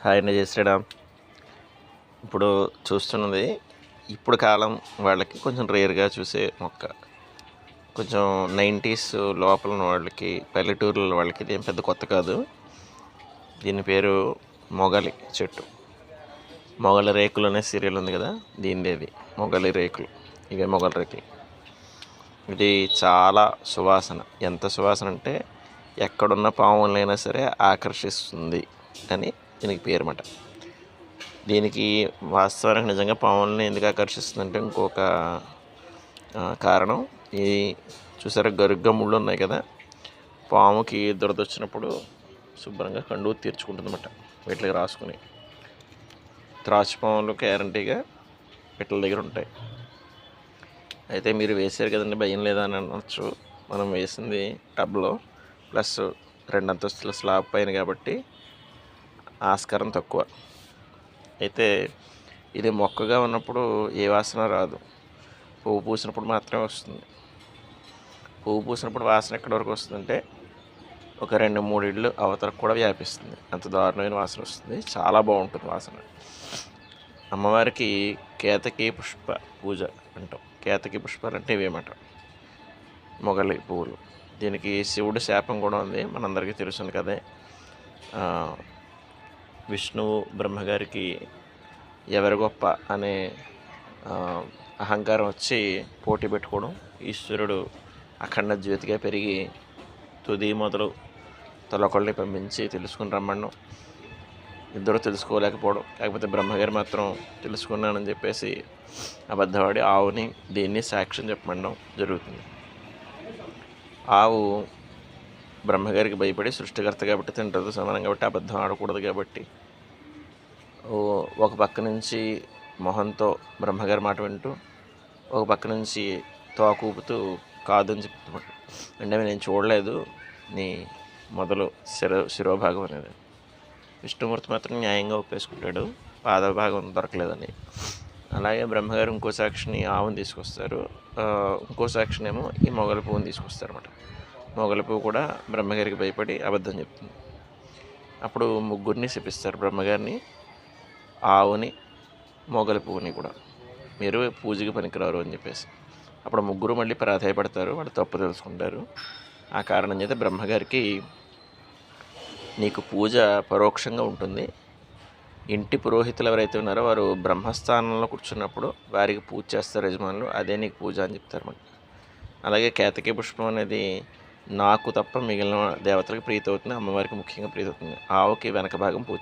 Hi అండి, జై శ్రీరామ్. ఇప్పుడు చూస్తున్నది ఇప్పుడు కాలం వాళ్ళకి కొంచెం రేర్గా చూసే మొక్క. కొంచెం 90s లోపల ఉన్న వాళ్ళకి, పల్లెటూరుల వాళ్ళకి ఇది ఏం పెద్ద కొత్త కాదు. దీని పేరు మొగలి చెట్టు. మొగలి రేకులు అనే సీరియల్ ఉంది కదా, దీనిదేది మొగలి రేకులు. ఇవే మొగలి రేకులు. ఇది చాలా సువాసన. ఎంత సువాసన అంటే ఎక్కడున్న పాములైనా సరే ఆకర్షిస్తుంది అని దీనికి పేరు అన్నమాట. దీనికి వాస్తవానికి నిజంగా పాములని ఎందుకు ఆకర్షిస్తుందంటే ఇంకొక కారణం. ఈ చూసారా, గరుగ్గా ముళ్ళు ఉన్నాయి కదా, పాముకి దురద వచ్చినప్పుడు శుభ్రంగా కండువు తీర్చుకుంటుంది అన్నమాట వీటికి రాసుకుని. త్రాచు పాములు గ్యారంటీగా వీటి దగ్గర ఉంటాయి. అయితే మీరు వేసారు కదండి, భయం లేదా అని అనొచ్చు. మనం వేసింది టబ్లో ప్లస్ 2 అంతస్తుల స్లాబ్ పైన కాబట్టి ఆస్కారం తక్కువ. అయితే ఇది మొక్కగా ఉన్నప్పుడు ఏ వాసన రాదు, పువ్వు పూసినప్పుడు మాత్రమే వస్తుంది. పువ్వు పూసినప్పుడు వాసన ఎక్కడి వరకు వస్తుందంటే ఒక 2-3 ఇళ్ళు అవతలకు కూడా వ్యాపిస్తుంది. అంత దారుణమైన వాసన వస్తుంది. చాలా బాగుంటుంది వాసన. అమ్మవారికి కేతకీ పుష్ప పూజ అంటాం. కేతకీ పుష్పాలు అంటే ఇవేమాట, మొగలి పువ్వులు. దీనికి శివుడి శాపం కూడా ఉంది, మనందరికీ తెలుసుంది కదే. విష్ణువు బ్రహ్మగారికి ఎవరి గొప్ప అనే అహంకారం వచ్చి పోటీ పెట్టుకోవడం, ఈశ్వరుడు అఖండ జ్యోతిగా పెరిగి తుది మొదలు తొలకొల్ని పంపించి తెలుసుకుని రమ్మడం. ఇద్దరు తెలుసుకోలేకపోవడం, కాకపోతే బ్రహ్మగారు మాత్రం తెలుసుకున్నానని చెప్పేసి అబద్ధవాడి ఆవుని దీన్ని సాక్ష్యం చెప్పమండం జరుగుతుంది. ఆవు బ్రహ్మగారికి భయపడి, సృష్టికర్త కాబట్టి తింటది సమానం కాబట్టి అబద్ధం ఆడకూడదు కాబట్టి ఒక పక్క నుంచి మొహంతో బ్రహ్మగారి మాట వింటూ, ఒక పక్క నుంచి తోకూపుతూ కాదని చెప్తున్నాడు. అంటే నేను చూడలేదు నీ మొదలు శిరోభాగం అనేది. విష్ణుమూర్తి మాత్రం న్యాయంగా ఒప్పేసుకుంటాడు, పాదభాగం దొరకలేదని. అలాగే బ్రహ్మగారు ఇంకో సాక్షిని ఆవుని తీసుకొస్తారు, ఇంకో సాక్షిని ఏమో ఈ మొగలి పువ్వుని తీసుకొస్తారు అన్నమాట. మొగలి పువ్వు కూడా బ్రహ్మగారికి భయపడి అబద్ధం చెప్తుంది. అప్పుడు ముగ్గురిని శపిస్తారు, బ్రహ్మగారిని, ఆవుని, మొగలి పువ్వుని కూడా. మీరు పూజకి పనికిరారు అని చెప్పేసి. అప్పుడు ముగ్గురు మళ్ళీ ప్రాధాయపడతారు, వాళ్ళు తప్పు తెలుసుకుంటారు. ఆ కారణం చేత బ్రహ్మగారికి నీకు పూజ పరోక్షంగా ఉంటుంది, ఇంటి పురోహితులు ఎవరైతే ఉన్నారో వారు బ్రహ్మస్థానంలో కూర్చున్నప్పుడు వారికి పూజ చేస్తారు యజమానులు, అదే నీకు పూజ అని చెప్తారు. అలాగే కేతకీ పుష్పం అనేది నాకు తప్ప మిగిలిన దేవతలకు ప్రీతి అవుతుంది, అమ్మవారికి ముఖ్యంగా ప్రీతి అవుతుంది. ఆవుకి వెనక భాగం పూజ